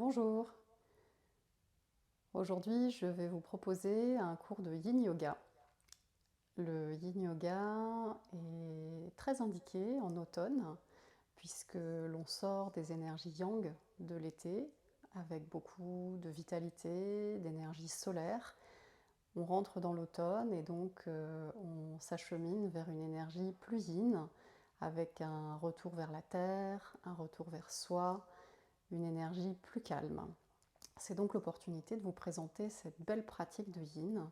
Bonjour. Aujourd'hui, je vais vous proposer un cours de Yin Yoga. Le Yin Yoga est très indiqué en automne puisque l'on sort des énergies yang de l'été avec beaucoup de vitalité, d'énergie solaire. On rentre dans l'automne et donc on s'achemine vers une énergie plus yin avec un retour vers la terre, un retour vers soi, une énergie plus calme. C'est donc l'opportunité de vous présenter cette belle pratique de yin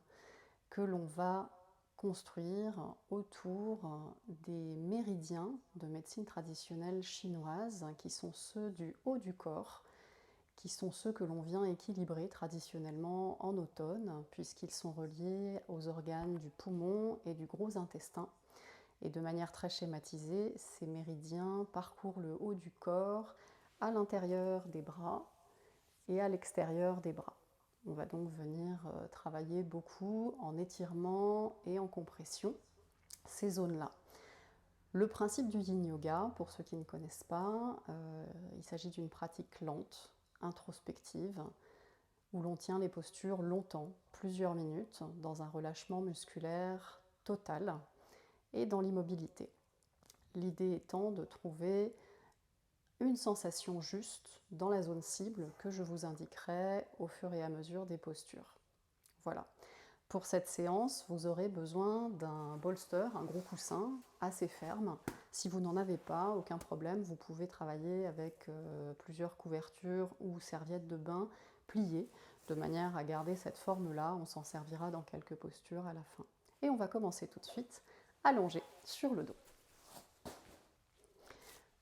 que l'on va construire autour des méridiens de médecine traditionnelle chinoise qui sont ceux du haut du corps, qui sont ceux que l'on vient équilibrer traditionnellement en automne puisqu'ils sont reliés aux organes du poumon et du gros intestin. Et de manière très schématisée, ces méridiens parcourent le haut du corps à l'intérieur des bras et à l'extérieur des bras. On va donc venir travailler beaucoup en étirement et en compression ces zones-là. Le principe du Yin Yoga, pour ceux qui ne connaissent pas, il s'agit d'une pratique lente, introspective, où l'on tient les postures longtemps, plusieurs minutes, dans un relâchement musculaire total et dans l'immobilité. L'idée étant de trouver une sensation juste dans la zone cible que je vous indiquerai au fur et à mesure des postures. Voilà. Pour cette séance, vous aurez besoin d'un bolster, un gros coussin assez ferme. Si vous n'en avez pas, aucun problème, vous pouvez travailler avec plusieurs couvertures ou serviettes de bain pliées, de manière à garder cette forme-là. On s'en servira dans quelques postures à la fin. Et on va commencer tout de suite allongé sur le dos.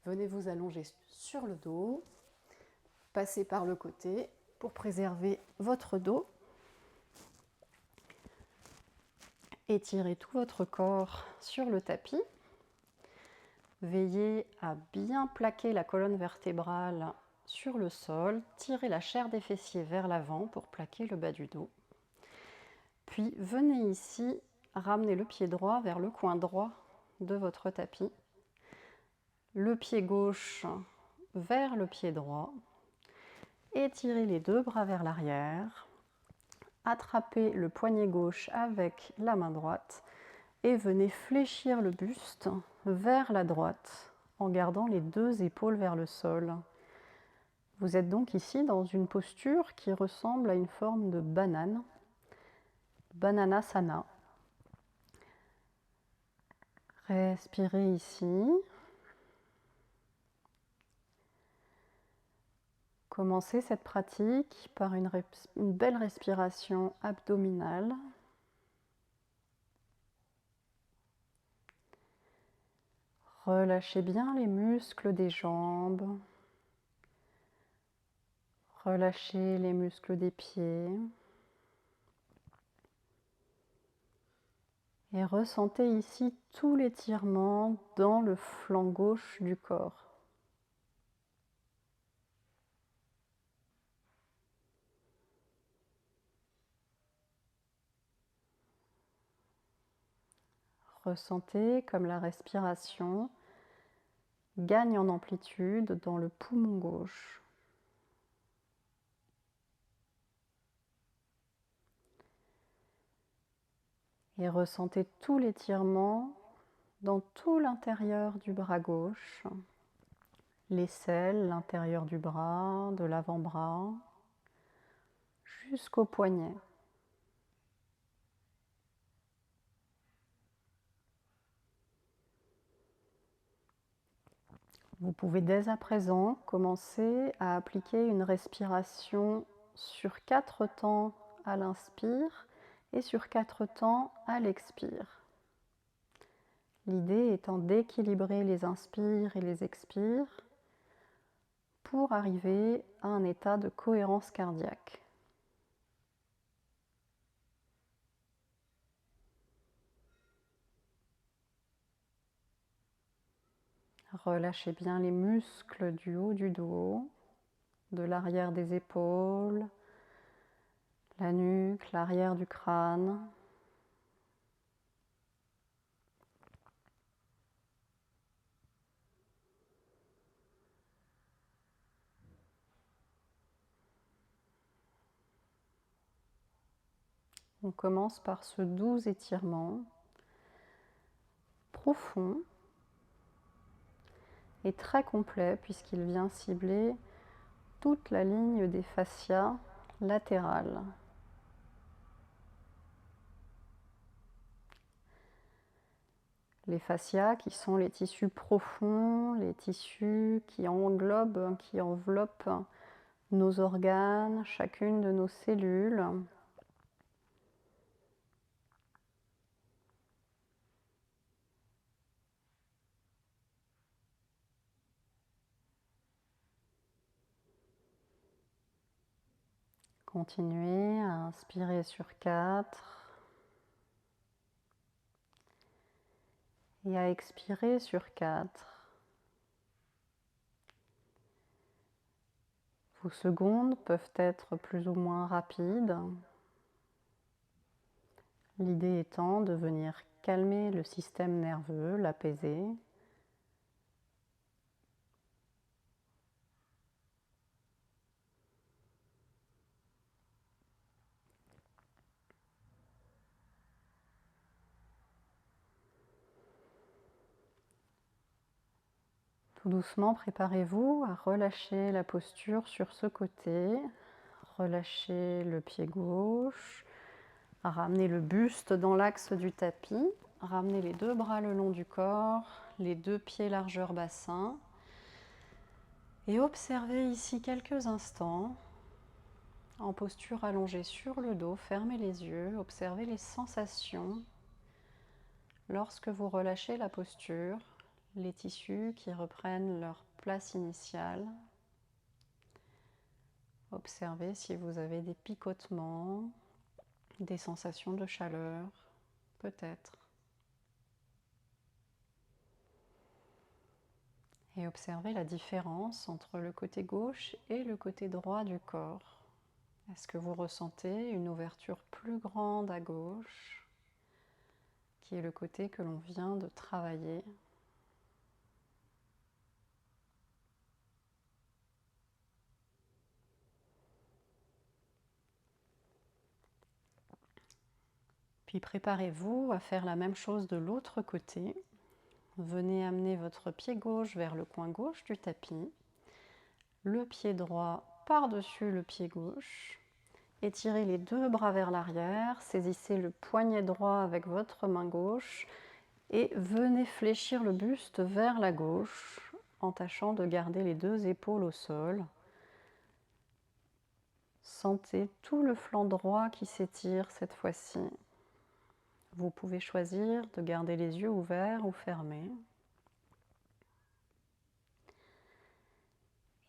Venez vous allonger sur le dos, passez par le côté pour préserver votre dos. Étirez tout votre corps sur le tapis. Veillez à bien plaquer la colonne vertébrale sur le sol. Tirez la chair des fessiers vers l'avant pour plaquer le bas du dos. Puis venez ici ramener le pied droit vers le coin droit de votre tapis. Le pied gauche vers le pied droit. Étirez les deux bras vers l'arrière. Attrapez le poignet gauche avec la main droite et venez fléchir le buste vers la droite en gardant les deux épaules vers le sol. Vous êtes donc ici dans une posture qui ressemble à une forme de banane, Bananasana. Respirez ici. Commencez cette pratique par une belle respiration abdominale. Relâchez bien les muscles des jambes. Relâchez les muscles des pieds. Et ressentez ici tout l'étirement dans le flanc gauche du corps. Ressentez comme la respiration gagne en amplitude dans le poumon gauche. Et ressentez tout l'étirement dans tout l'intérieur du bras gauche, l'aisselle, l'intérieur du bras, de l'avant-bras, jusqu'au poignet. Vous pouvez dès à présent commencer à appliquer une respiration sur 4 temps à l'inspire et sur 4 temps à l'expire. L'idée étant d'équilibrer les inspires et les expires pour arriver à un état de cohérence cardiaque. Relâchez bien les muscles du haut du dos, de l'arrière des épaules, la nuque, l'arrière du crâne. On commence par ce doux étirement profond et très complet puisqu'il vient cibler toute la ligne des fascias latérales. Les fascias qui sont les tissus profonds, les tissus qui englobent, qui enveloppent nos organes, chacune de nos cellules. Continuez à inspirer sur 4 et à expirer sur 4. Vos secondes peuvent être plus ou moins rapides. L'idée étant de venir calmer le système nerveux, l'apaiser. Tout doucement, préparez-vous à relâcher la posture sur ce côté. Relâchez le pied gauche. Ramenez le buste dans l'axe du tapis. Ramenez les 2 bras le long du corps, les 2 pieds largeur bassin. Et observez ici quelques instants en posture allongée sur le dos. Fermez les yeux, observez les sensations lorsque vous relâchez la posture, les tissus qui reprennent leur place initiale. Observez si vous avez des picotements, des sensations de chaleur, peut-être. Et observez la différence entre le côté gauche et le côté droit du corps. Est-ce que vous ressentez une ouverture plus grande à gauche, qui est le côté que l'on vient de travailler ? Puis préparez-vous à faire la même chose de l'autre côté. Venez amener votre pied gauche vers le coin gauche du tapis, le pied droit par-dessus le pied gauche. Étirez les 2 bras vers l'arrière, saisissez le poignet droit avec votre main gauche et venez fléchir le buste vers la gauche en tâchant de garder les 2 épaules au sol. Sentez tout le flanc droit qui s'étire cette fois-ci. Vous pouvez choisir de garder les yeux ouverts ou fermés.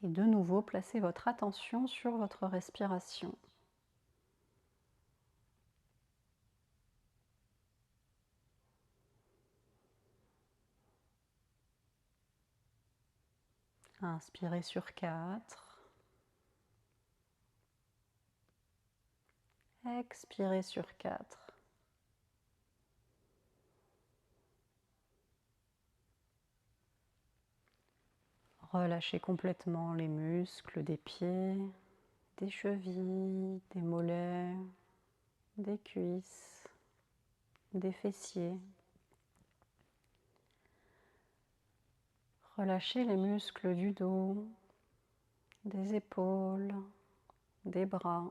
Et de nouveau, placez votre attention sur votre respiration. Inspirez sur 4. Expirez sur 4. Relâchez complètement les muscles des pieds, des chevilles, des mollets, des cuisses, des fessiers. Relâchez les muscles du dos, des épaules, des bras.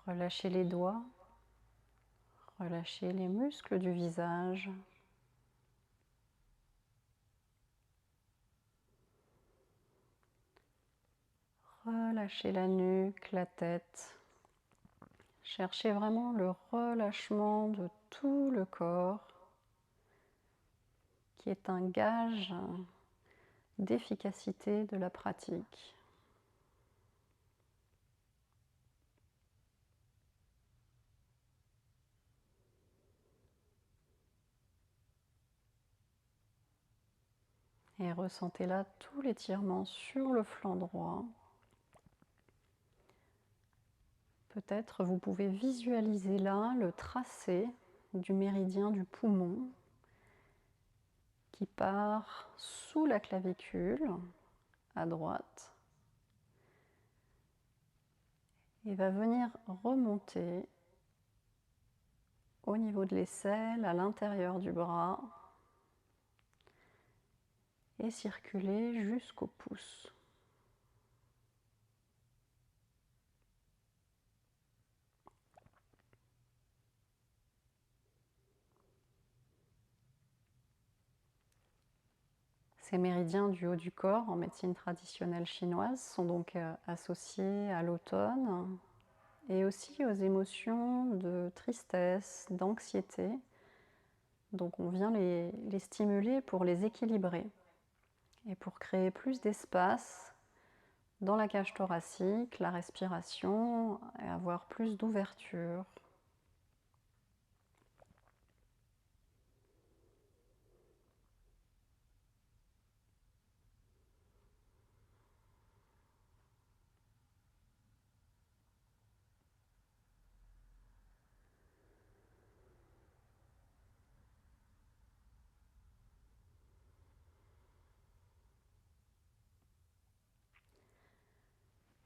Relâchez les doigts, relâchez les muscles du visage. Relâchez la nuque, la tête. Cherchez vraiment le relâchement de tout le corps, qui est un gage d'efficacité de la pratique. Et ressentez là tout l'étirement sur le flanc droit. Peut-être vous pouvez visualiser là le tracé du méridien du poumon qui part sous la clavicule à droite et va venir remonter au niveau de l'aisselle, à l'intérieur du bras, et circuler jusqu'au pouce. Ces méridiens du haut du corps en médecine traditionnelle chinoise sont donc associés à l'automne et aussi aux émotions de tristesse, d'anxiété. Donc on vient les stimuler pour les équilibrer et pour créer plus d'espace dans la cage thoracique, la respiration, et avoir plus d'ouverture.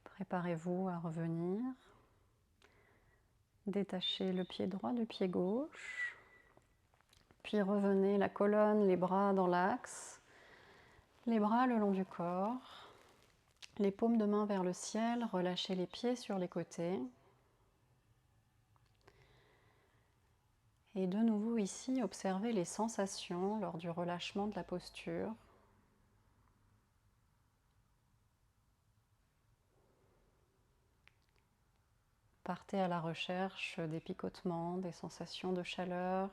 Préparez-vous à revenir. Détachez le pied droit du pied gauche. Puis revenez la colonne, les bras dans l'axe. Les bras le long du corps. Les paumes de main vers le ciel. Relâchez les pieds sur les côtés. Et de nouveau ici, observez les sensations lors du relâchement de la posture. Partez à la recherche des picotements, des sensations de chaleur.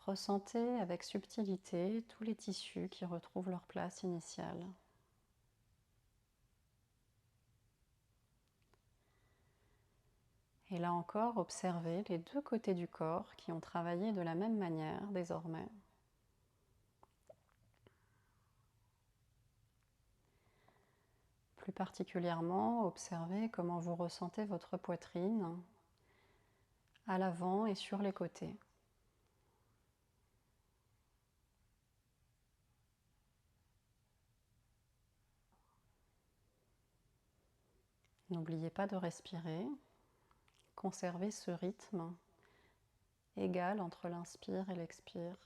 Ressentez avec subtilité tous les tissus qui retrouvent leur place initiale. Et là encore, observez les deux côtés du corps qui ont travaillé de la même manière désormais. Plus particulièrement, observez comment vous ressentez votre poitrine à l'avant et sur les côtés. N'oubliez pas de respirer. Conservez ce rythme égal entre l'inspire et l'expire.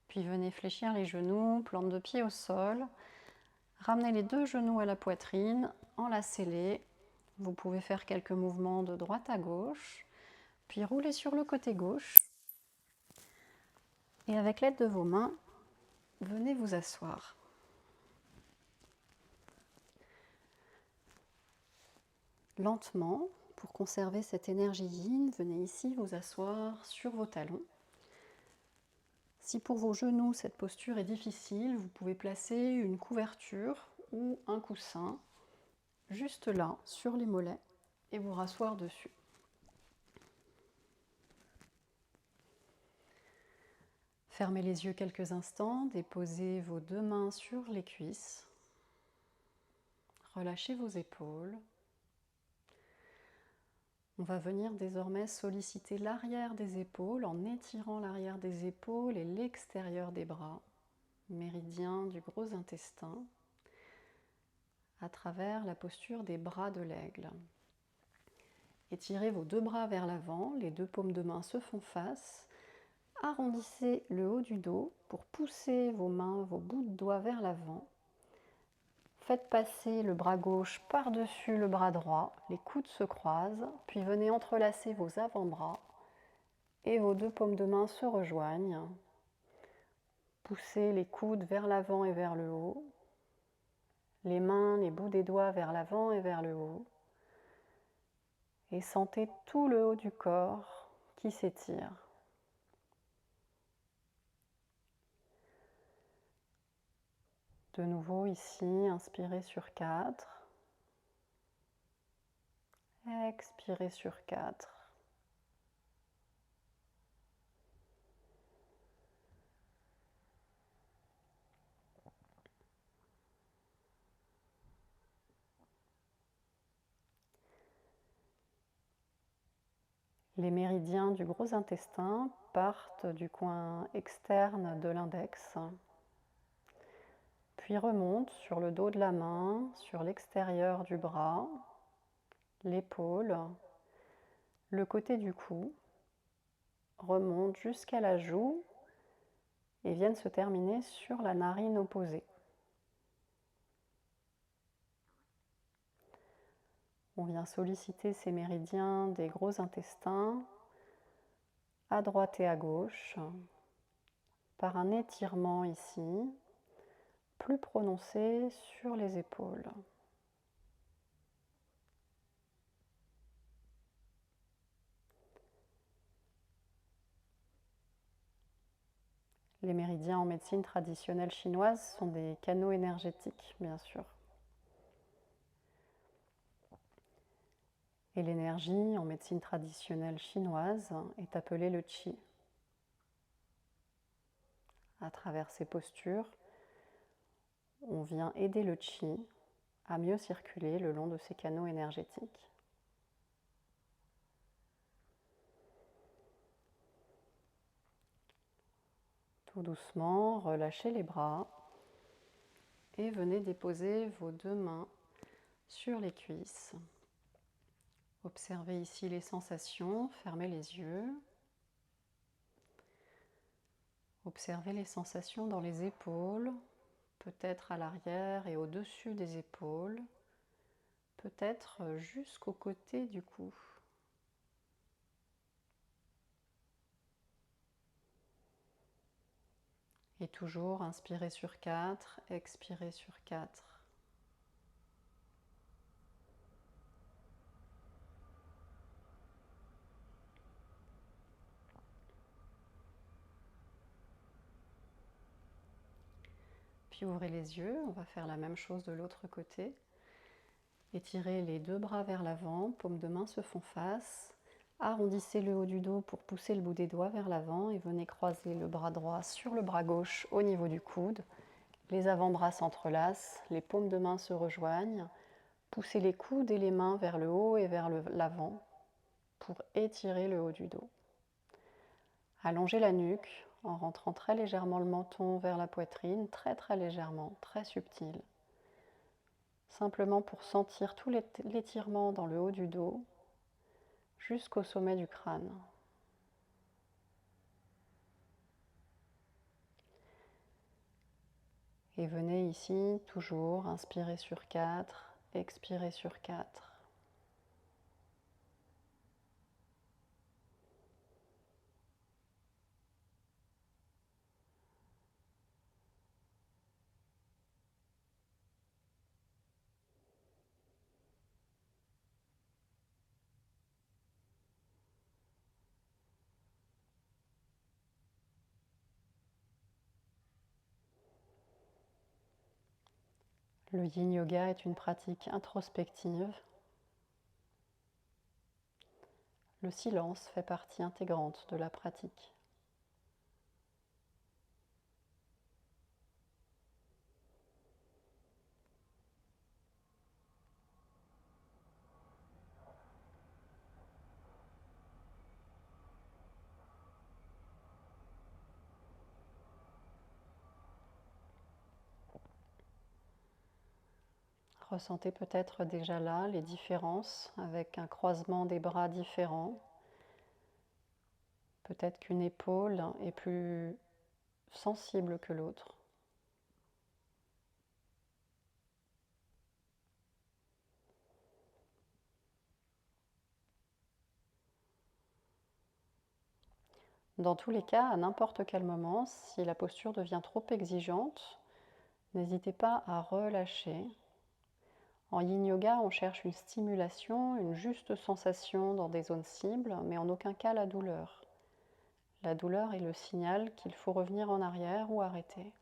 Puis venez fléchir les genoux, plante de pied au sol. Ramenez les deux genoux à la poitrine, enlacez-les. Vous pouvez faire quelques mouvements de droite à gauche, puis roulez sur le côté gauche. Et avec l'aide de vos mains, venez vous asseoir. Lentement, pour conserver cette énergie yin, venez ici vous asseoir sur vos talons. Si pour vos genoux cette posture est difficile, vous pouvez placer une couverture ou un coussin juste là, sur les mollets, et vous rasseoir dessus. Fermez les yeux quelques instants, déposez vos deux mains sur les cuisses, relâchez vos épaules. On va venir désormais solliciter l'arrière des épaules en étirant l'arrière des épaules et l'extérieur des bras, méridien du gros intestin, à travers la posture des bras de l'aigle. Étirez vos deux bras vers l'avant, les deux paumes de main se font face. Arrondissez le haut du dos pour pousser vos mains, vos bouts de doigts vers l'avant. Faites passer le bras gauche par-dessus le bras droit, les coudes se croisent, puis venez entrelacer vos avant-bras et vos deux paumes de main se rejoignent. Poussez les coudes vers l'avant et vers le haut, les mains, les bouts des doigts vers l'avant et vers le haut, et sentez tout le haut du corps qui s'étire. De nouveau ici, inspirez sur 4. Expirez sur 4. Les méridiens du gros intestin partent du coin externe de l'index, puis remontent sur le dos de la main, sur l'extérieur du bras, l'épaule, le côté du cou, remontent jusqu'à la joue et viennent se terminer sur la narine opposée. On vient solliciter ces méridiens des gros intestins à droite et à gauche par un étirement ici, plus prononcé sur les épaules. Les méridiens en médecine traditionnelle chinoise sont des canaux énergétiques, bien sûr. Et l'énergie en médecine traditionnelle chinoise est appelée le qi. À travers ces postures, on vient aider le qi à mieux circuler le long de ces canaux énergétiques. Tout doucement, relâchez les bras et venez déposer vos deux mains sur les cuisses. Observez ici les sensations, fermez les yeux. Observez les sensations dans les épaules, peut-être à l'arrière et au-dessus des épaules, peut-être jusqu'au côté du cou. Et toujours inspirez sur 4, expirez sur 4. Puis ouvrez les yeux, on va faire la même chose de l'autre côté. Étirez les deux bras vers l'avant, paumes de main se font face. Arrondissez le haut du dos pour pousser le bout des doigts vers l'avant et venez croiser le bras droit sur le bras gauche au niveau du coude. Les avant-bras s'entrelacent, les paumes de main se rejoignent. Poussez les coudes et les mains vers le haut et vers l'avant pour étirer le haut du dos. Allongez la nuque en rentrant très légèrement le menton vers la poitrine, très très légèrement, très subtil. Simplement pour sentir tout l'étirement dans le haut du dos jusqu'au sommet du crâne. Et venez ici toujours inspirer sur 4, expirer sur 4. Le yin yoga est une pratique introspective. Le silence fait partie intégrante de la pratique. Ressentez peut-être déjà là les différences avec un croisement des bras différent. Peut-être qu'une épaule est plus sensible que l'autre. Dans tous les cas, à n'importe quel moment, si la posture devient trop exigeante, n'hésitez pas à relâcher. En yin yoga, on cherche une stimulation, une juste sensation dans des zones cibles, mais en aucun cas la douleur. La douleur est le signal qu'il faut revenir en arrière ou arrêter.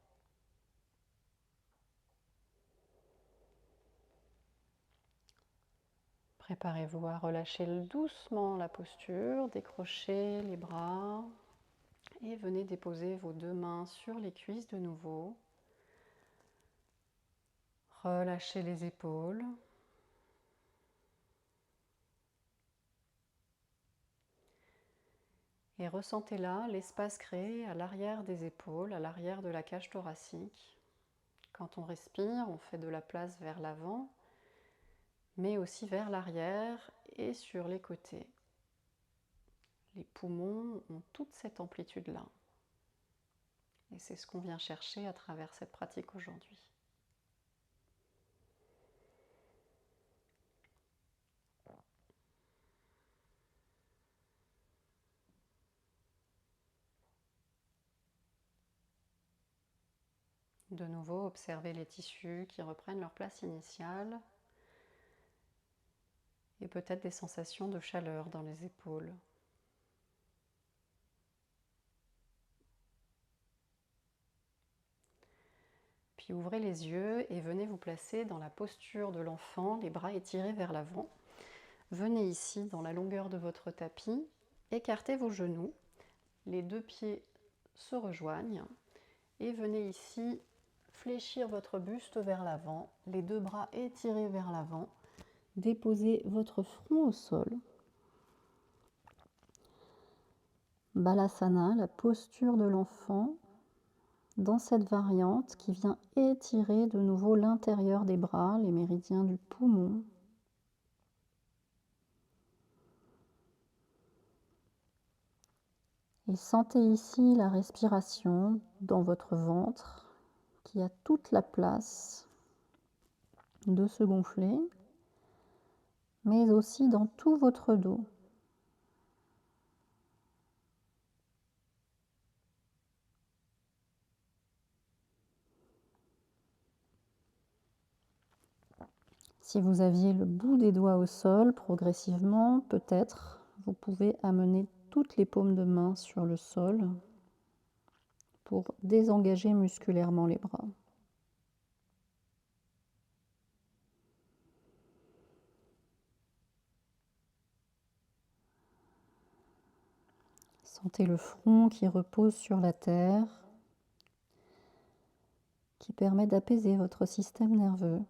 Préparez-vous à relâcher doucement la posture, décrochez les bras et venez déposer vos deux mains sur les cuisses de nouveau. Relâchez les épaules. Et ressentez là l'espace créé à l'arrière des épaules, à l'arrière de la cage thoracique. Quand on respire, on fait de la place vers l'avant, mais aussi vers l'arrière et sur les côtés. Les poumons ont toute cette amplitude-là. Et c'est ce qu'on vient chercher à travers cette pratique aujourd'hui. De nouveau, observez les tissus qui reprennent leur place initiale et peut-être des sensations de chaleur dans les épaules. Puis ouvrez les yeux et venez vous placer dans la posture de l'enfant, les bras étirés vers l'avant. Venez ici dans la longueur de votre tapis, écartez vos genoux, les deux pieds se rejoignent et venez ici fléchir votre buste vers l'avant, les deux bras étirés vers l'avant, déposez votre front au sol. Balasana, la posture de l'enfant, dans cette variante qui vient étirer de nouveau l'intérieur des bras, les méridiens du poumon. Et sentez ici la respiration dans votre ventre qui a toute la place de se gonfler, mais aussi dans tout votre dos. Si vous aviez le bout des doigts au sol, progressivement, peut-être, vous pouvez amener toutes les paumes de main sur le sol pour désengager musculairement les bras. Sentez le front qui repose sur la terre, qui permet d'apaiser votre système nerveux.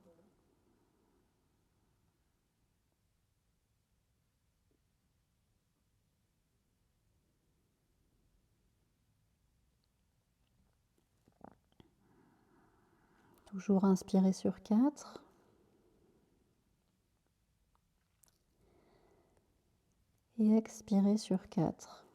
Toujours inspirer sur 4. Et expirer sur 4.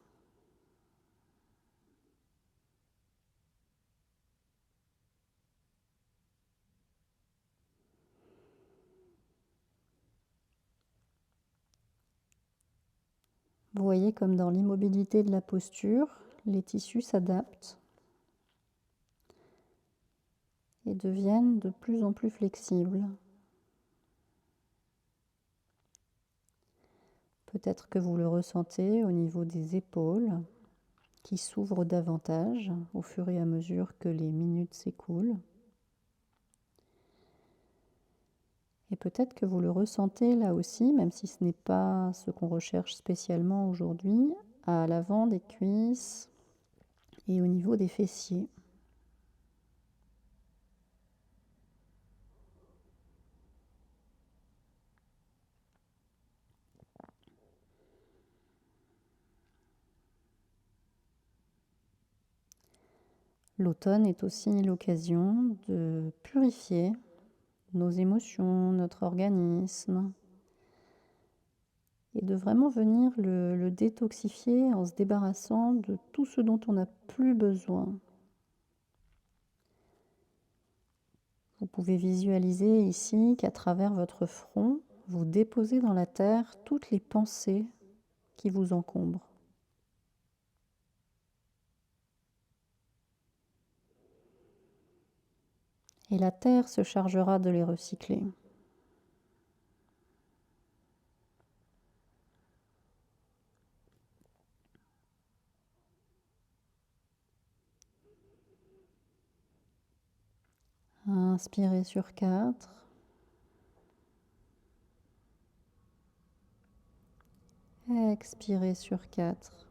Vous voyez comme dans l'immobilité de la posture, les tissus s'adaptent et deviennent de plus en plus flexibles. Peut-être que vous le ressentez au niveau des épaules qui s'ouvrent davantage au fur et à mesure que les minutes s'écoulent. Et peut-être que vous le ressentez là aussi, même si ce n'est pas ce qu'on recherche spécialement aujourd'hui, à l'avant des cuisses et au niveau des fessiers. L'automne est aussi l'occasion de purifier nos émotions, notre organisme, et de vraiment venir le détoxifier en se débarrassant de tout ce dont on n'a plus besoin. Vous pouvez visualiser ici qu'à travers votre front, vous déposez dans la terre toutes les pensées qui vous encombrent. Et la terre se chargera de les recycler. Inspirez sur 4. Expirez sur 4.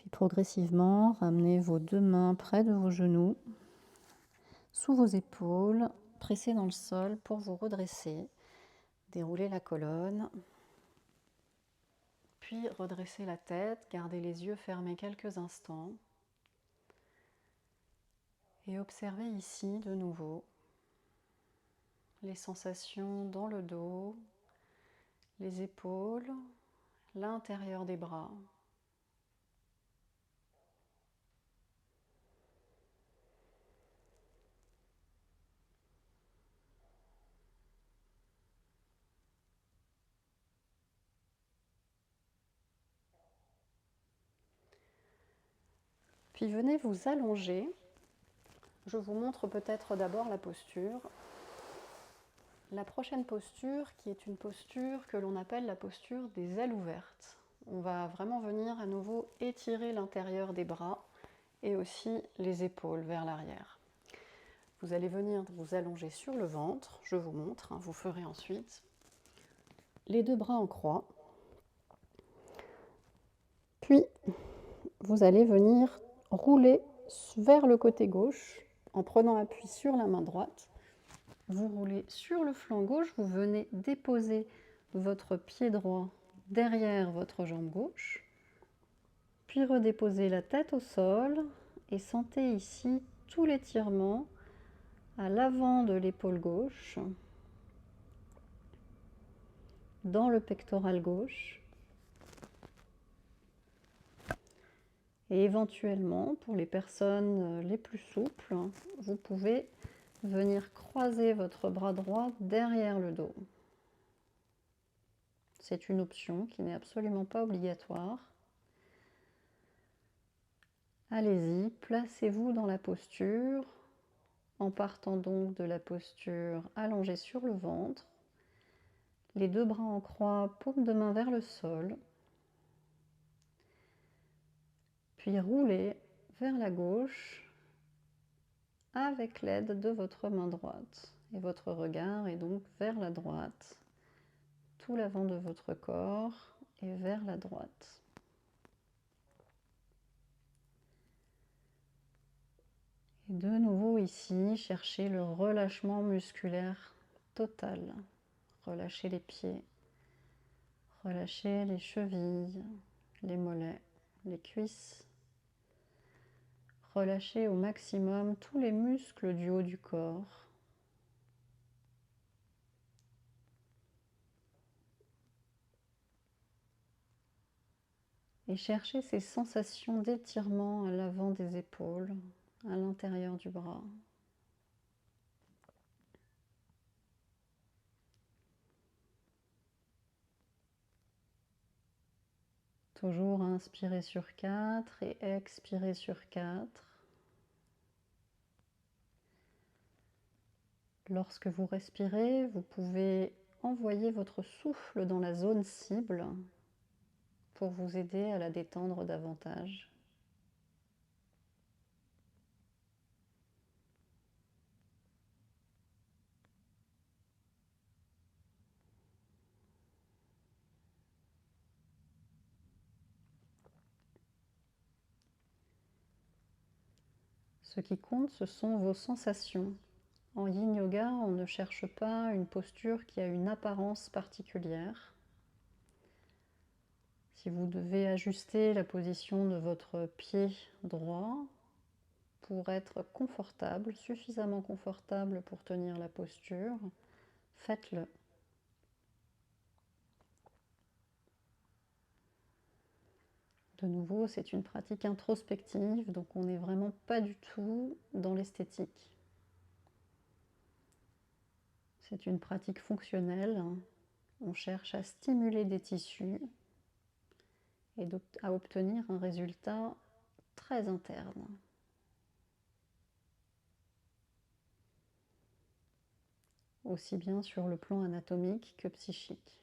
Puis progressivement, ramenez vos deux mains près de vos genoux, sous vos épaules, pressez dans le sol pour vous redresser. Déroulez la colonne, puis redressez la tête, gardez les yeux fermés quelques instants et observez ici de nouveau les sensations dans le dos, les épaules, l'intérieur des bras. Puis venez vous allonger. Je vous montre peut-être d'abord la posture. La prochaine posture, qui est une posture que l'on appelle la posture des ailes ouvertes. On va vraiment venir à nouveau étirer l'intérieur des bras et aussi les épaules vers l'arrière. Vous allez venir vous allonger sur le ventre, je vous montre, vous ferez ensuite les deux bras en croix. Puis, vous allez venir rouler vers le côté gauche en prenant appui sur la main droite. Vous roulez sur le flanc gauche, vous venez déposer votre pied droit derrière votre jambe gauche, puis redéposez la tête au sol et sentez ici tout l'étirement à l'avant de l'épaule gauche, dans le pectoral gauche. Et éventuellement, pour les personnes les plus souples, vous pouvez venir croiser votre bras droit derrière le dos. C'est une option qui n'est absolument pas obligatoire. Allez-y, placez-vous dans la posture, en partant donc de la posture allongée sur le ventre, les deux bras en croix, paume de main vers le sol, puis roulez vers la gauche avec l'aide de votre main droite. Et votre regard est donc vers la droite, tout l'avant de votre corps et vers la droite. Et de nouveau ici, cherchez le relâchement musculaire total. Relâchez les pieds, relâchez les chevilles, les mollets, les cuisses. Relâchez au maximum tous les muscles du haut du corps. Et cherchez ces sensations d'étirement à l'avant des épaules, à l'intérieur du bras. Toujours inspirez sur 4 et expirez sur 4. Lorsque vous respirez, vous pouvez envoyer votre souffle dans la zone cible pour vous aider à la détendre davantage. Ce qui compte, ce sont vos sensations. En yin yoga, on ne cherche pas une posture qui a une apparence particulière. Si vous devez ajuster la position de votre pied droit pour être confortable, suffisamment confortable pour tenir la posture, faites-le. De nouveau, c'est une pratique introspective, donc on n'est vraiment pas du tout dans l'esthétique. C'est une pratique fonctionnelle. On cherche à stimuler des tissus et à obtenir un résultat très interne. Aussi bien sur le plan anatomique que psychique.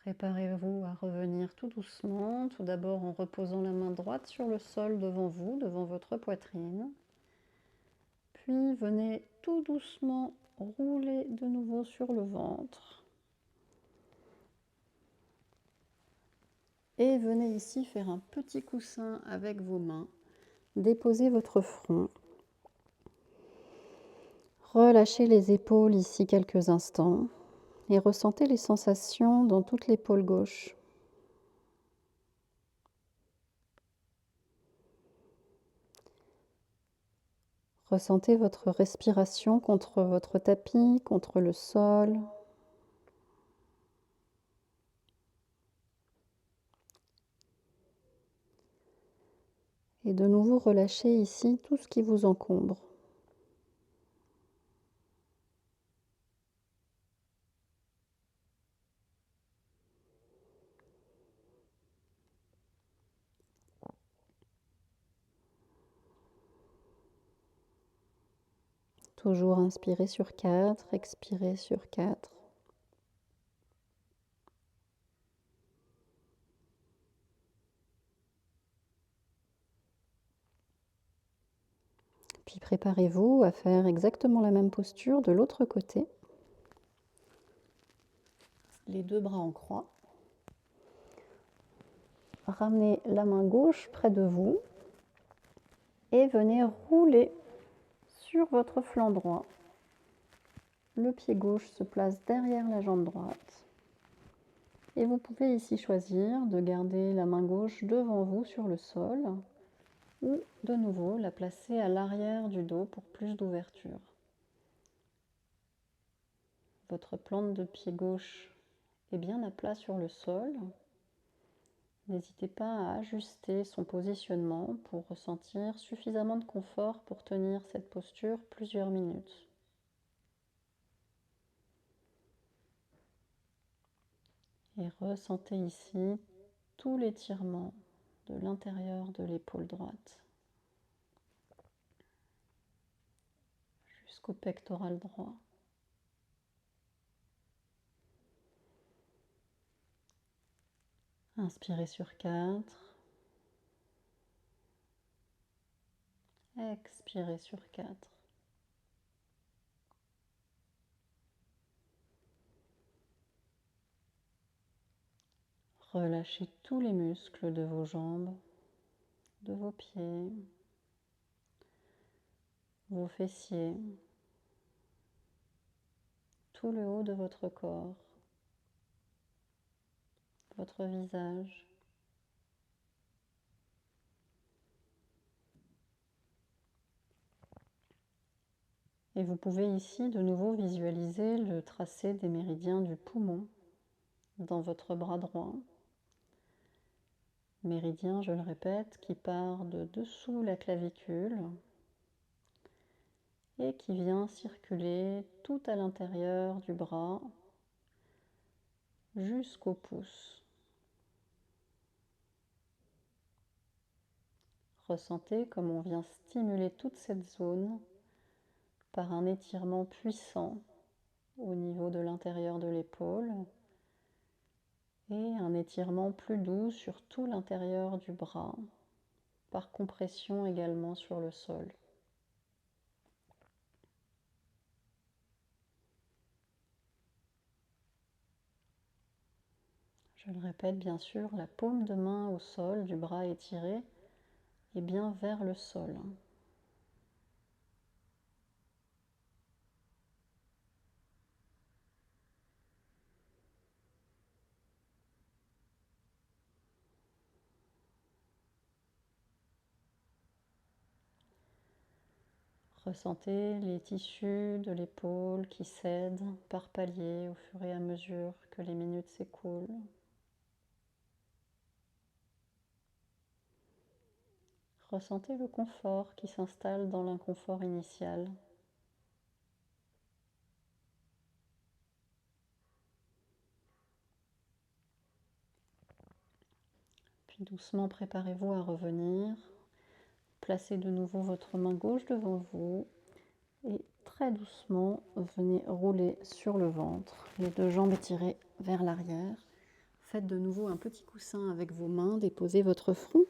Préparez-vous à revenir tout doucement, tout d'abord en reposant la main droite sur le sol devant vous, devant votre poitrine. Puis venez tout doucement rouler de nouveau sur le ventre. Et venez ici faire un petit coussin avec vos mains. Déposez votre front. Relâchez les épaules ici quelques instants et ressentez les sensations dans toute l'épaule gauche. Ressentez votre respiration contre votre tapis, contre le sol. Et de nouveau relâchez ici tout ce qui vous encombre. Toujours inspirez sur 4, expirez sur 4. Puis préparez-vous à faire exactement la même posture de l'autre côté. Les deux bras en croix. Ramenez la main gauche près de vous et venez rouler sur votre flanc droit. Le pied gauche se place derrière la jambe droite. Et vous pouvez ici choisir de garder la main gauche devant vous sur le sol ou de nouveau la placer à l'arrière du dos pour plus d'ouverture. Votre plante de pied gauche est bien à plat sur le sol. N'hésitez pas à ajuster son positionnement pour ressentir suffisamment de confort pour tenir cette posture plusieurs minutes. Et ressentez ici tout l'étirement de l'intérieur de l'épaule droite jusqu'au pectoral droit. Inspirez sur 4. Expirez sur 4. Relâchez tous les muscles de vos jambes, de vos pieds, vos fessiers, tout le haut de votre corps, votre visage. Et vous pouvez ici de nouveau visualiser le tracé des méridiens du poumon dans votre bras droit. Méridien, je le répète, qui part de dessous la clavicule et qui vient circuler tout à l'intérieur du bras jusqu'au pouce. Ressentez comme on vient stimuler toute cette zone par un étirement puissant au niveau de l'intérieur de l'épaule et un étirement plus doux sur tout l'intérieur du bras, par compression également sur le sol. Je le répète, bien sûr, la paume de main au sol, du bras étiré, et bien vers le sol. Ressentez les tissus de l'épaule qui cèdent par paliers au fur et à mesure que les minutes s'écoulent. Ressentez le confort qui s'installe dans l'inconfort initial. Puis doucement, préparez-vous à revenir. Placez de nouveau votre main gauche devant vous et très doucement, venez rouler sur le ventre, les deux jambes étirées vers l'arrière. Faites de nouveau un petit coussin avec vos mains, déposez votre front.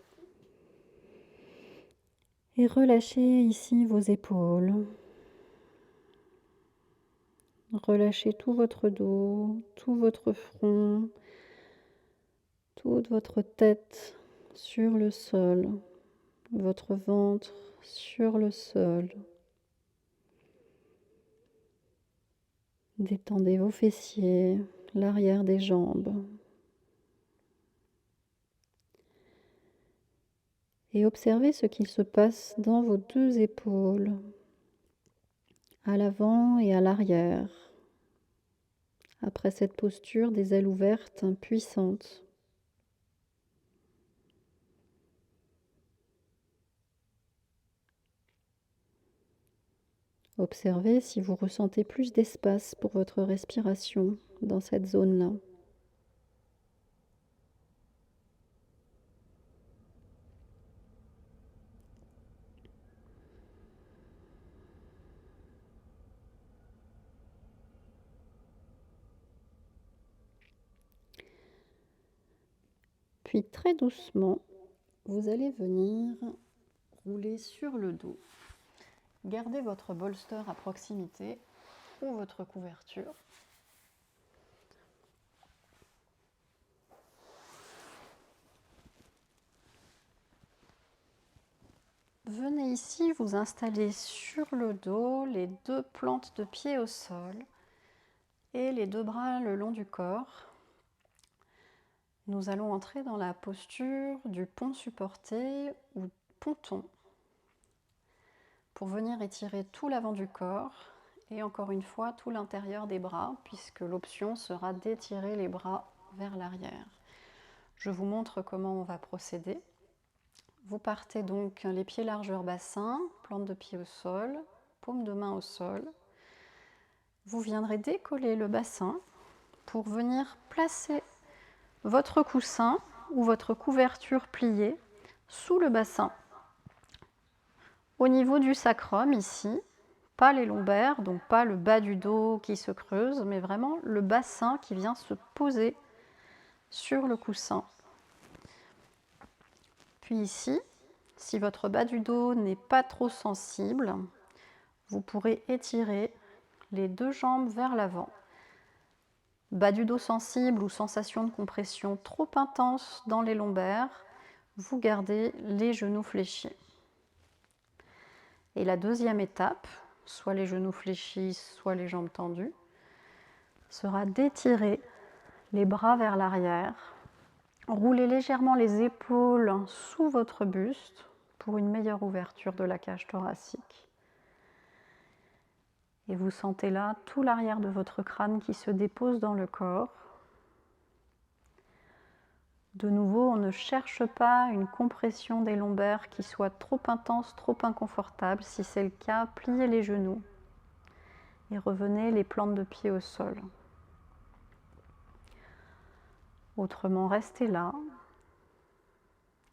Et relâchez ici vos épaules. Relâchez tout votre dos, tout votre front, toute votre tête sur le sol, votre ventre sur le sol. Détendez vos fessiers, l'arrière des jambes. Et observez ce qu'il se passe dans vos deux épaules, à l'avant et à l'arrière, après cette posture des ailes ouvertes puissante. Observez si vous ressentez plus d'espace pour votre respiration dans cette zone-là. Puis très doucement, vous allez venir rouler sur le dos. Gardez votre bolster à proximité ou votre couverture. Venez ici vous installer sur le dos, les deux plantes de pied au sol et les deux bras le long du corps. Nous allons entrer dans la posture du pont supporté ou ponton pour venir étirer tout l'avant du corps et encore une fois tout l'intérieur des bras puisque l'option sera d'étirer les bras vers l'arrière. Je vous montre comment on va procéder. Vous partez donc les pieds largeur bassin, plante de pied au sol, paume de main au sol. Vous viendrez décoller le bassin pour venir placer votre coussin ou votre couverture pliée sous le bassin. Au niveau du sacrum ici, pas les lombaires, donc pas le bas du dos qui se creuse, mais vraiment le bassin qui vient se poser sur le coussin. Puis ici, si votre bas du dos n'est pas trop sensible, vous pourrez étirer les deux jambes vers l'avant. Bas du dos sensible ou sensation de compression trop intense dans les lombaires, vous gardez les genoux fléchis. Et la deuxième étape, soit les genoux fléchis, soit les jambes tendues, sera d'étirer les bras vers l'arrière. Roulez légèrement les épaules sous votre buste pour une meilleure ouverture de la cage thoracique. Et vous sentez là tout l'arrière de votre crâne qui se dépose dans le corps. De nouveau, on ne cherche pas une compression des lombaires qui soit trop intense, trop inconfortable. Si c'est le cas, pliez les genoux et revenez les plantes de pied au sol. Autrement, restez là.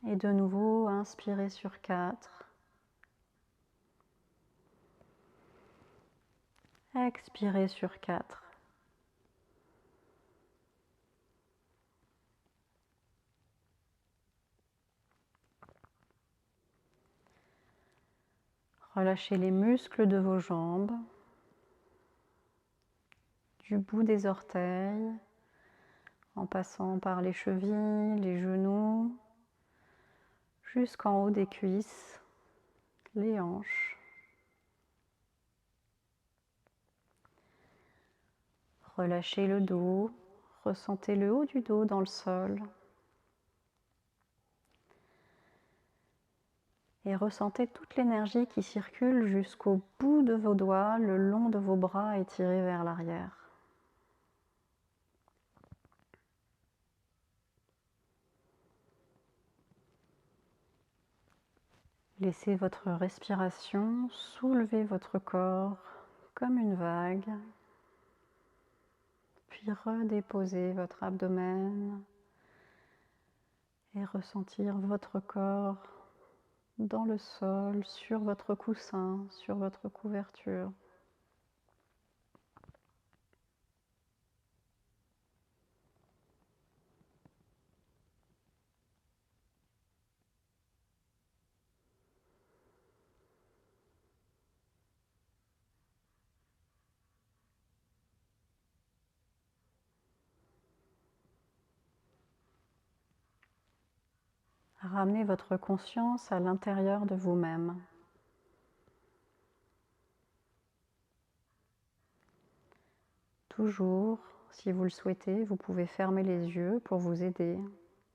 Et de nouveau, inspirez sur 4. Expirez sur 4. Relâchez les muscles de vos jambes, du bout des orteils, en passant par les chevilles, les genoux, jusqu'en haut des cuisses, les hanches. Relâchez le dos, ressentez le haut du dos dans le sol. Et ressentez toute l'énergie qui circule jusqu'au bout de vos doigts, le long de vos bras étirés vers l'arrière. Laissez votre respiration soulever votre corps comme une vague, puis redéposez votre abdomen et ressentir votre corps dans le sol, sur votre coussin, sur votre couverture. Ramenez votre conscience à l'intérieur de vous-même. Toujours, si vous le souhaitez, vous pouvez fermer les yeux pour vous aider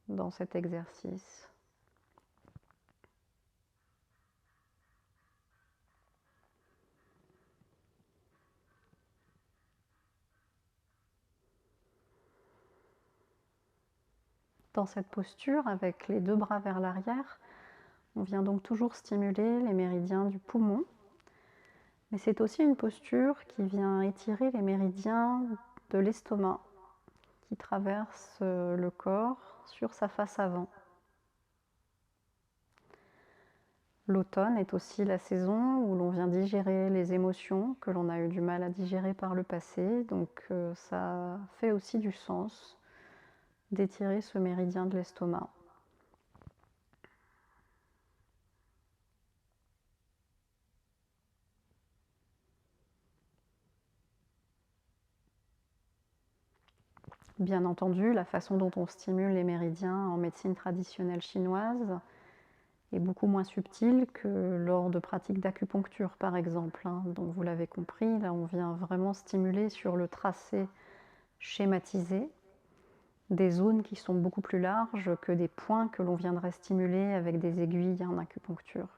dans cet exercice. Dans cette posture, avec les deux bras vers l'arrière, on vient donc toujours stimuler les méridiens du poumon. Mais c'est aussi une posture qui vient étirer les méridiens de l'estomac, qui traverse le corps sur sa face avant. L'automne est aussi la saison où l'on vient digérer les émotions que l'on a eu du mal à digérer par le passé. Donc ça fait aussi du sens d'étirer ce méridien de l'estomac. Bien entendu, la façon dont on stimule les méridiens en médecine traditionnelle chinoise est beaucoup moins subtile que lors de pratiques d'acupuncture, par exemple. Donc vous l'avez compris, là on vient vraiment stimuler sur le tracé schématisé des zones qui sont beaucoup plus larges que des points que l'on viendrait stimuler avec des aiguilles en acupuncture.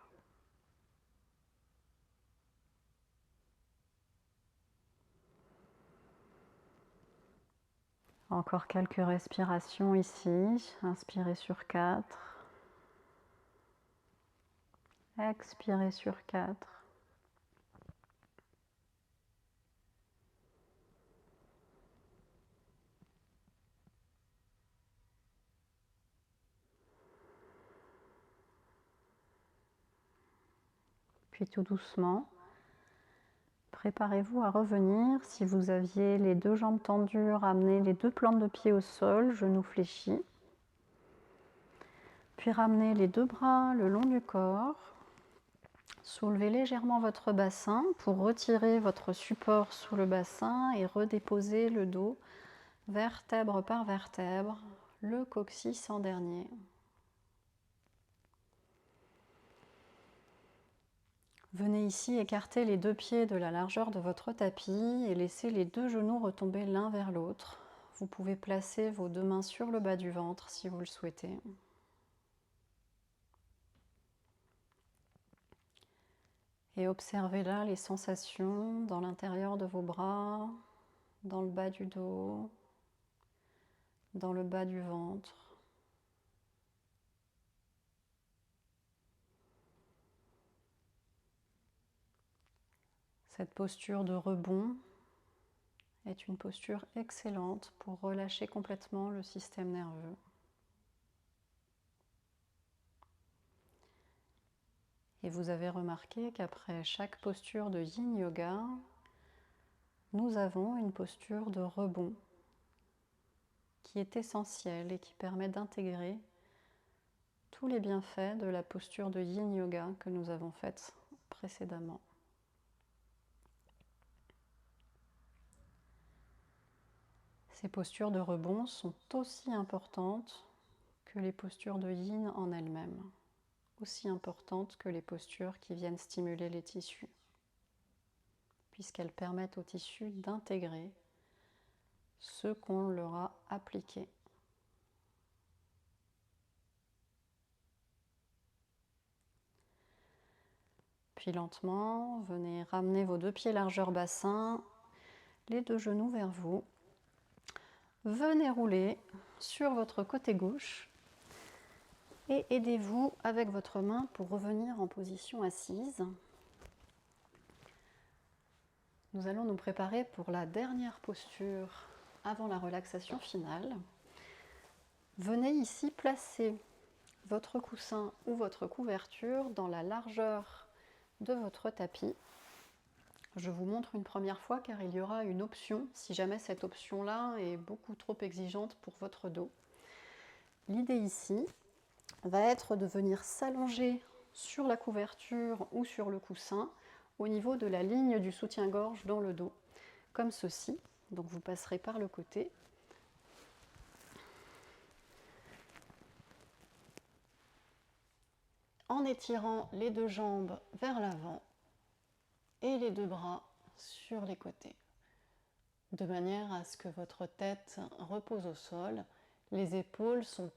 Encore quelques respirations ici. Inspirez sur 4. Expirez sur 4. Puis tout doucement, préparez-vous à revenir. Si vous aviez les deux jambes tendues, ramenez les deux plantes de pied au sol, genoux fléchis. Puis ramenez les deux bras le long du corps. Soulevez légèrement votre bassin pour retirer votre support sous le bassin et redéposer le dos vertèbre par vertèbre, le coccyx en dernier. Venez ici écarter les deux pieds de la largeur de votre tapis et laissez les deux genoux retomber l'un vers l'autre. Vous pouvez placer vos deux mains sur le bas du ventre si vous le souhaitez. Et observez là les sensations dans l'intérieur de vos bras, dans le bas du dos, dans le bas du ventre. Cette posture de rebond est une posture excellente pour relâcher complètement le système nerveux. Et vous avez remarqué qu'après chaque posture de Yin Yoga, nous avons une posture de rebond qui est essentielle et qui permet d'intégrer tous les bienfaits de la posture de Yin Yoga que nous avons faite précédemment. Ces postures de rebond sont aussi importantes que les postures de Yin en elles-mêmes, aussi importantes que les postures qui viennent stimuler les tissus, puisqu'elles permettent aux tissus d'intégrer ce qu'on leur a appliqué. Puis lentement, venez ramener vos deux pieds largeur bassin, les deux genoux vers vous. Venez rouler sur votre côté gauche et aidez-vous avec votre main pour revenir en position assise. Nous allons nous préparer pour la dernière posture avant la relaxation finale. Venez ici placer votre coussin ou votre couverture dans la largeur de votre tapis. Je vous montre une première fois car il y aura une option si jamais cette option-là est beaucoup trop exigeante pour votre dos. L'idée ici va être de venir s'allonger sur la couverture ou sur le coussin au niveau de la ligne du soutien-gorge dans le dos, comme ceci. Donc vous passerez par le côté. en étirant les deux jambes vers l'avant et les deux bras sur les côtés, de manière à ce que votre tête repose au sol. Les épaules sont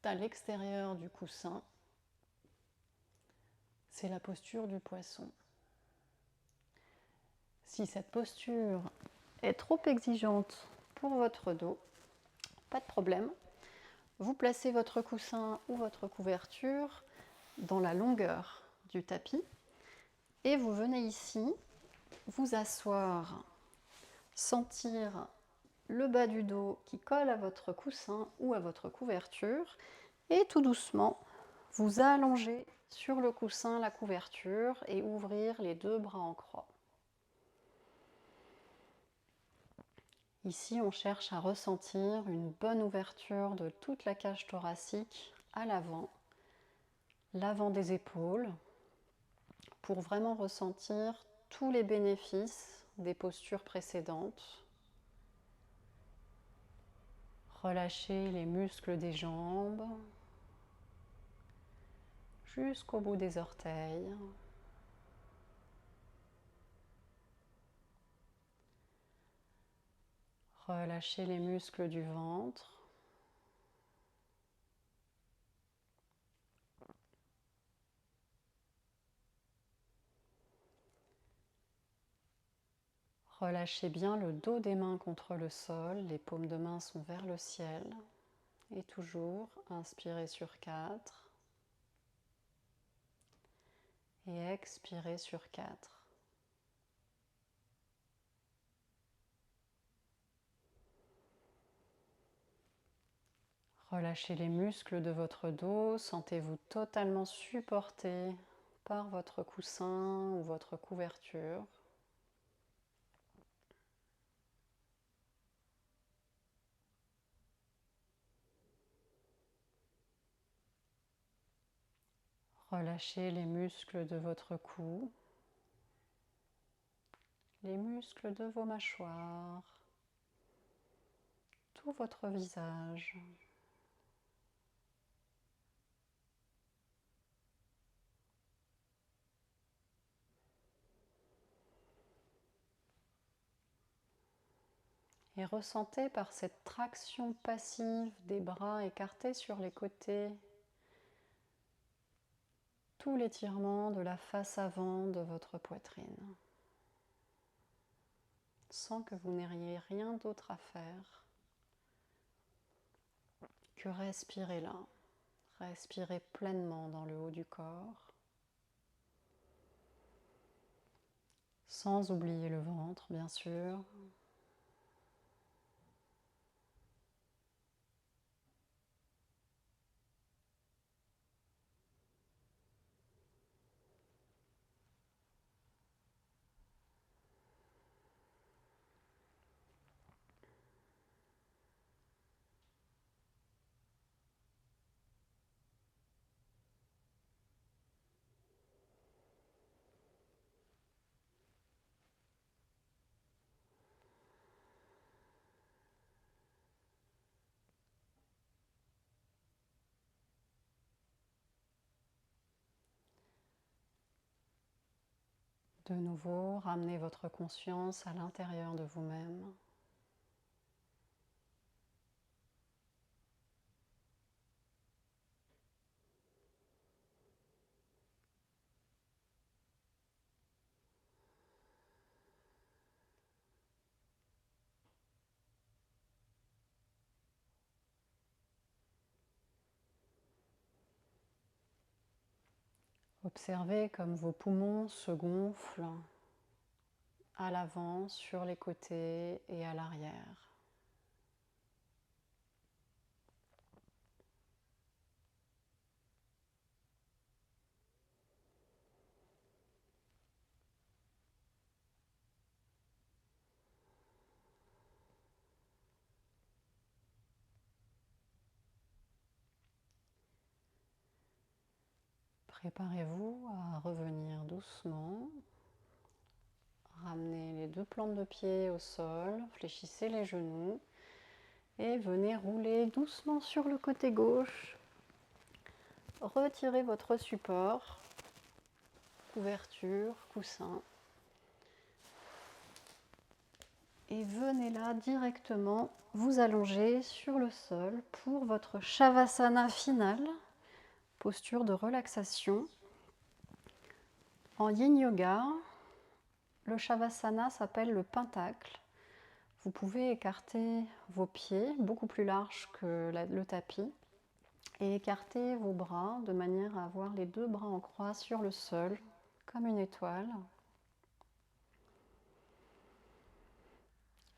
à l'extérieur du coussin. C'est la posture du poisson. Si cette posture est trop exigeante pour votre dos, pas de problème. Vous placez votre coussin ou votre couverture dans la longueur du tapis et vous venez ici vous asseoir, sentir le bas du dos qui colle à votre coussin ou à votre couverture et tout doucement vous allonger sur le coussin, la couverture et ouvrir les deux bras en croix. Ici, on cherche à ressentir une bonne ouverture de toute la cage thoracique à l'avant, l'avant des épaules, pour vraiment ressentir tous les bénéfices des postures précédentes. Relâchez les muscles des jambes jusqu'au bout des orteils. Relâchez les muscles du ventre. Relâchez bien le dos des mains contre le sol, les paumes de main sont vers le ciel. Et toujours, inspirez sur 4 et expirez sur 4. Relâchez les muscles de votre dos, sentez-vous totalement supporté par votre coussin ou votre couverture. Relâchez les muscles de votre cou, les muscles de vos mâchoires, tout votre visage. Et ressentez par cette traction passive des bras écartés sur les côtés tout l'étirement de la face avant de votre poitrine, sans que vous n'ayez rien d'autre à faire que respirer là. Respirez pleinement dans le haut du corps, sans oublier le ventre, bien sûr. De nouveau, ramenez votre conscience à l'intérieur de vous-même. Observez comme vos poumons se gonflent à l'avant, sur les côtés et à l'arrière. Préparez-vous à revenir doucement. Ramenez les deux plantes de pied au sol, fléchissez les genoux et venez rouler doucement sur le côté gauche retirez votre support, couverture, coussin, et venez là directement vous allonger sur le sol pour votre Shavasana final, posture de relaxation. En Yin Yoga, le Shavasana s'appelle le pentacle. Vous pouvez écarter vos pieds beaucoup plus larges que le tapis et écarter vos bras de manière à avoir les deux bras en croix sur le sol, comme une étoile.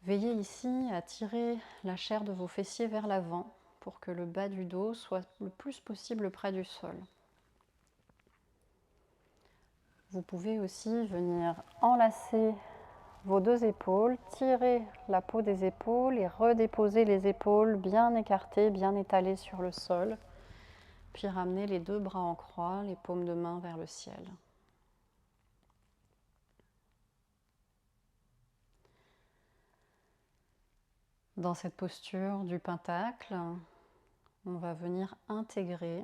Veillez ici à tirer la chair de vos fessiers vers l'avant pour que le bas du dos soit le plus possible près du sol. Vous pouvez aussi venir enlacer vos deux épaules, tirer la peau des épaules et redéposer les épaules bien écartées, bien étalées sur le sol, puis ramener les deux bras en croix, les paumes de main vers le ciel. Dans cette posture du pentacle, on va venir intégrer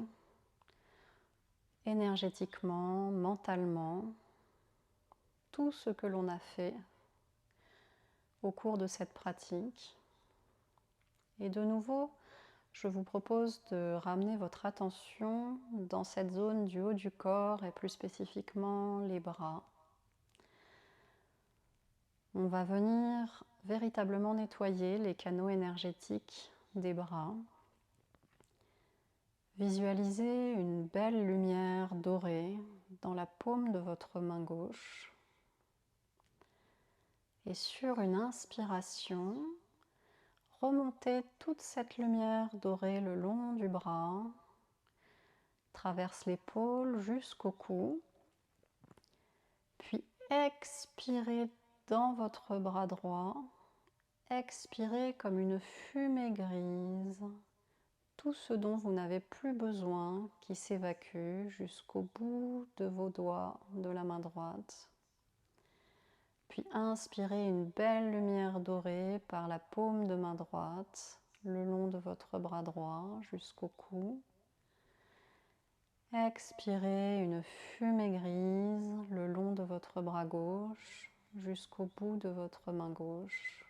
énergétiquement, mentalement, tout ce que l'on a fait au cours de cette pratique. Et de nouveau, je vous propose de ramener votre attention dans cette zone du haut du corps et plus spécifiquement les bras. On va venir véritablement nettoyer les canaux énergétiques des bras. Visualisez une belle lumière dorée dans la paume de votre main gauche. Et sur une inspiration, remontez toute cette lumière dorée le long du bras, traverse l'épaule jusqu'au cou, puis expirez dans votre bras droit, expirez comme une fumée grise, tout ce dont vous n'avez plus besoin qui s'évacue jusqu'au bout de vos doigts de la main droite. Puis inspirez une belle lumière dorée par la paume de main droite, le long de votre bras droit jusqu'au cou. Expirez une fumée grise le long de votre bras gauche jusqu'au bout de votre main gauche.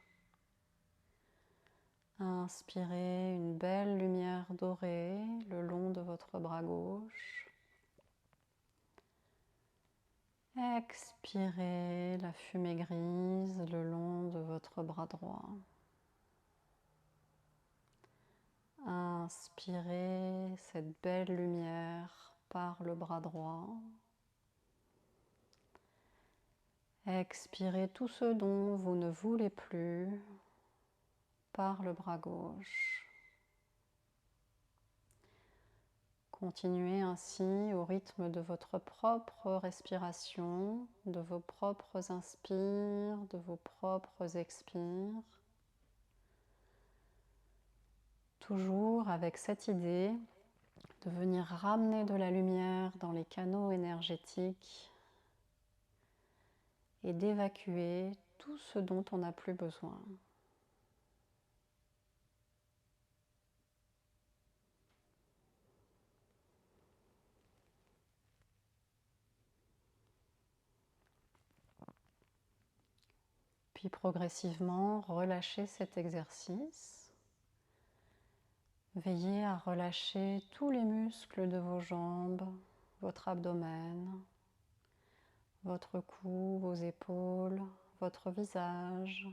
Inspirez une belle lumière dorée le long de votre bras gauche. Expirez la fumée grise le long de votre bras droit. Inspirez cette belle lumière par le bras droit. Expirez tout ce dont vous ne voulez plus par le bras gauche. Continuez ainsi au rythme de votre propre respiration, de vos propres inspires, de vos propres expires. Toujours avec cette idée de venir ramener de la lumière dans les canaux énergétiques et d'évacuer tout ce dont on n'a plus besoin. Puis progressivement, relâchez cet exercice. Veillez à relâcher tous les muscles de vos jambes, votre abdomen, votre cou, vos épaules, votre visage.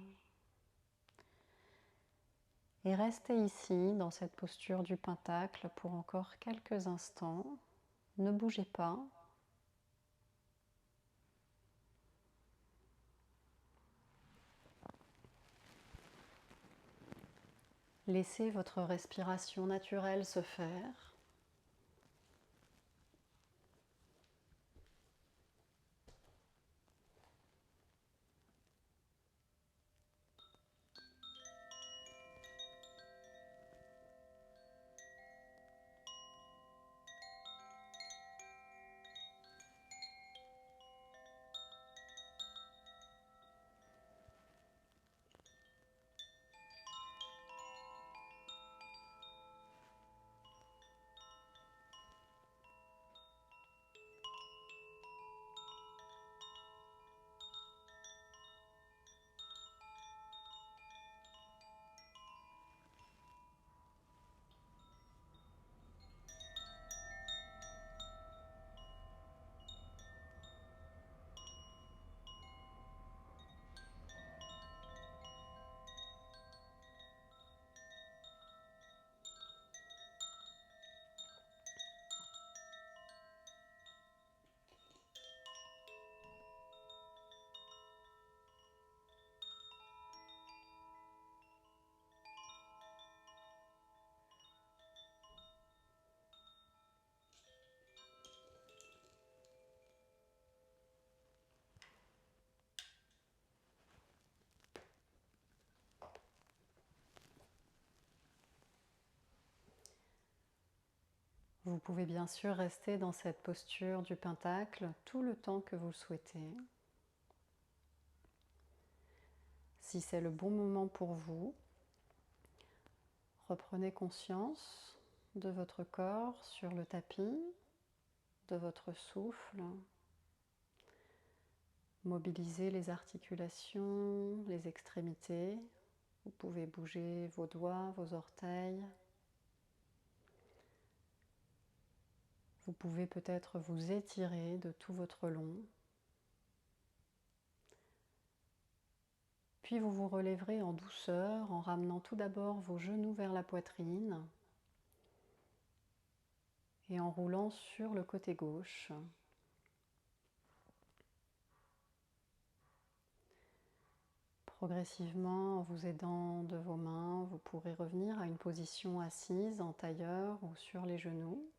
Et restez ici, dans cette posture du pentacle, pour encore quelques instants. Ne bougez pas. Laissez votre respiration naturelle se faire. Vous pouvez bien sûr rester dans cette posture du pentacle tout le temps que vous le souhaitez. Si c'est le bon moment pour vous, reprenez conscience de votre corps sur le tapis, de votre souffle. Mobilisez les articulations, les extrémités. Vous pouvez bouger vos doigts, vos orteils. Vous pouvez peut-être vous étirer de tout votre long. Puis vous vous relèverez en douceur en ramenant tout d'abord vos genoux vers la poitrine et en roulant sur le côté gauche. Progressivement, en vous aidant de vos mains, vous pourrez revenir à une position assise en tailleur ou sur les genoux.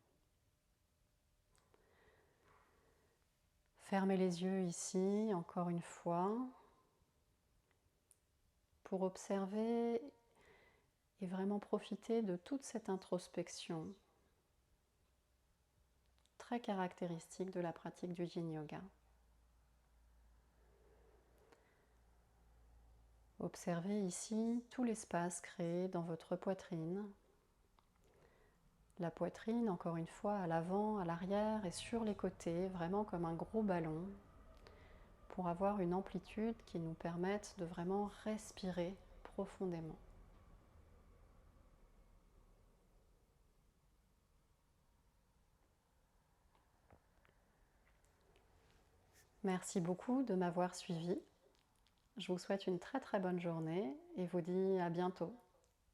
Fermez les yeux ici, encore une fois, pour observer et vraiment profiter de toute cette introspection très caractéristique de la pratique du Yin Yoga. Observez ici tout l'espace créé dans votre poitrine. La poitrine, encore une fois, à l'avant, à l'arrière et sur les côtés, vraiment comme un gros ballon, pour avoir une amplitude qui nous permette de vraiment respirer profondément. Merci beaucoup de m'avoir suivi. Je vous souhaite une très très bonne journée et vous dis à bientôt.